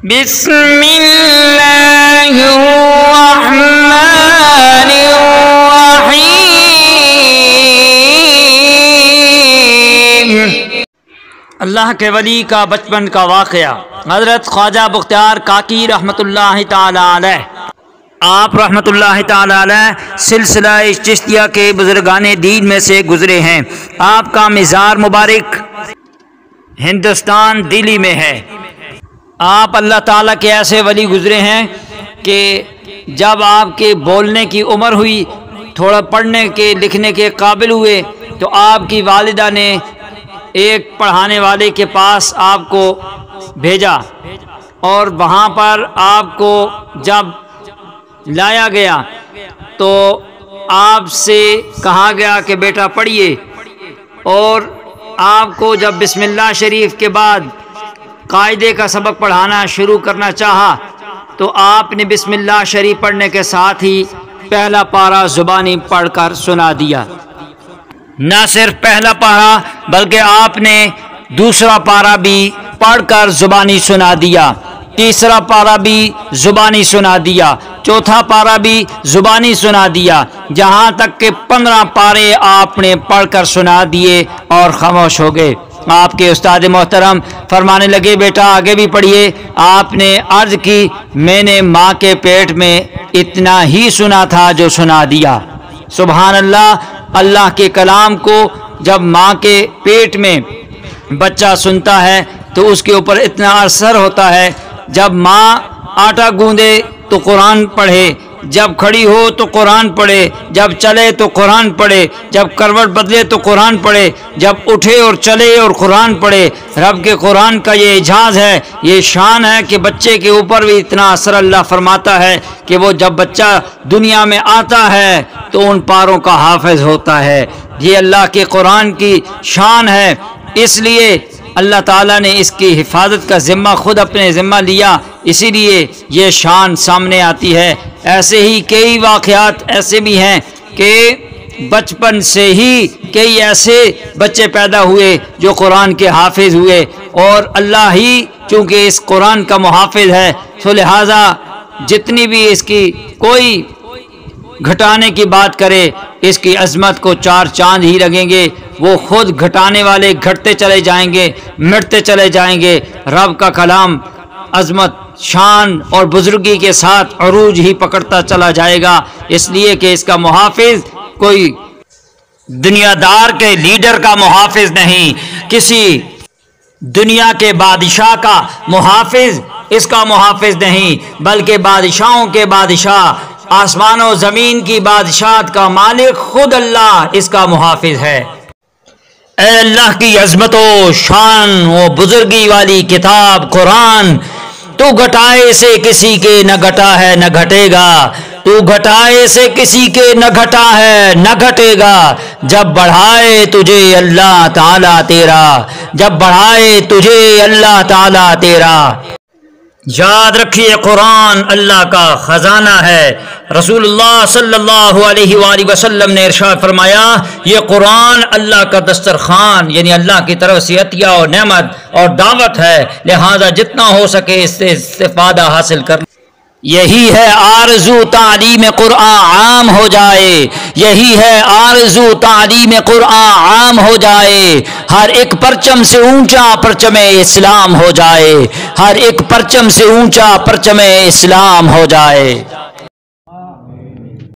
بسم اللہ الرحمن الرحیم۔ اللہ کے ولی کا بچپن کا واقعہ۔ حضرت خواجہ بختیار کاکی رحمۃ اللہ تعالی علیہ، آپ رحمۃ اللہ تعالی علیہ سلسلہ چشتیہ کے بزرگان دین میں سے گزرے ہیں۔ آپ کا مزار مبارک ہندوستان دلی میں ہے۔ آپ اللہ تعالیٰ کے ایسے ولی گزرے ہیں کہ جب آپ کے بولنے کی عمر ہوئی، تھوڑا پڑھنے کے لکھنے کے قابل ہوئے، تو آپ کی والدہ نے ایک پڑھانے والے کے پاس آپ کو بھیجا، اور وہاں پر آپ کو جب لایا گیا تو آپ سے کہا گیا کہ بیٹا پڑھیے، اور آپ کو جب بسم اللہ شریف کے بعد قاعدے کا سبق پڑھانا شروع کرنا چاہا تو آپ نے بسم اللہ شریف پڑھنے کے ساتھ ہی پہلا پارہ زبانی پڑھ کر سنا دیا۔ نہ صرف پہلا پارہ بلکہ آپ نے دوسرا پارہ بھی پڑھ کر زبانی سنا دیا، تیسرا پارہ بھی زبانی سنا دیا، چوتھا پارہ بھی زبانی سنا دیا، جہاں تک کہ 15 پارے آپ نے پڑھ کر سنا دیے اور خاموش ہو گئے۔ آپ کے استاد محترم فرمانے لگے بیٹا آگے بھی پڑھیے۔ آپ نے عرض کی میں نے ماں کے پیٹ میں اتنا ہی سنا تھا جو سنا دیا۔ سبحان اللہ، اللہ کے کلام کو جب ماں کے پیٹ میں بچہ سنتا ہے تو اس کے اوپر اتنا اثر ہوتا ہے۔ جب ماں آٹا گوندے تو قرآن پڑھے، جب کھڑی ہو تو قرآن پڑھے، جب چلے تو قرآن پڑھے، جب کروٹ بدلے تو قرآن پڑھے، جب اٹھے اور چلے اور قرآن پڑھے۔ رب کے قرآن کا یہ اعجاز ہے، یہ شان ہے کہ بچے کے اوپر بھی اتنا اثر اللہ فرماتا ہے کہ وہ جب بچہ دنیا میں آتا ہے تو ان پاروں کا حافظ ہوتا ہے۔ یہ اللہ کے قرآن کی شان ہے، اس لیے اللہ تعالیٰ نے اس کی حفاظت کا ذمہ خود اپنے ذمہ لیا، اسی لیے یہ شان سامنے آتی ہے۔ ایسے ہی کئی واقعات ایسے بھی ہیں کہ بچپن سے ہی کئی ایسے بچے پیدا ہوئے جو قرآن کے حافظ ہوئے، اور اللہ ہی چونکہ اس قرآن کا محافظ ہے تو لہٰذا جتنی بھی اس کی کوئی گھٹانے کی بات کرے اس کی عظمت کو 4 چاند ہی لگیں گے۔ وہ خود گھٹانے والے گھٹتے چلے جائیں گے، مٹتے چلے جائیں گے۔ رب کا کلام عظمت، شان اور بزرگی کے ساتھ عروج ہی پکڑتا چلا جائے گا، اس لیے کہ اس کا محافظ کوئی دنیا دار کے لیڈر کا محافظ نہیں، کسی دنیا کے بادشاہ کا محافظ اس کا محافظ نہیں، بلکہ بادشاہوں کے بادشاہ، آسمان و زمین کی بادشاہت کا مالک خود اللہ اس کا محافظ ہے۔ اے اللہ کی عظمت و شان و بزرگی والی کتاب قرآن، تو گھٹائے سے کسی کے نہ گھٹا ہے نہ گھٹے گا، تو گھٹائے سے کسی کے نہ گھٹا ہے نہ گھٹے گا، جب بڑھائے تجھے اللہ تعالیٰ تیرا، جب بڑھائے تجھے اللہ تعالیٰ تیرا۔ یاد رکھیے قرآن اللہ کا خزانہ ہے۔ رسول اللہ صلی اللہ علیہ وآلہ وسلم نے ارشاد فرمایا یہ قرآن اللہ کا دسترخوان، یعنی اللہ کی طرف سے عطیہ اور نعمت اور دعوت ہے، لہذا جتنا ہو سکے اس سے استفادہ حاصل کرنا۔ یہی ہے آرزو تعلیم قرآن عام ہو جائے، یہی ہے آرزو تعلیم قرآن عام ہو جائے، ہر ایک پرچم سے اونچا پرچم اسلام ہو جائے، ہر ایک پرچم سے اونچا پرچم اسلام ہو جائے۔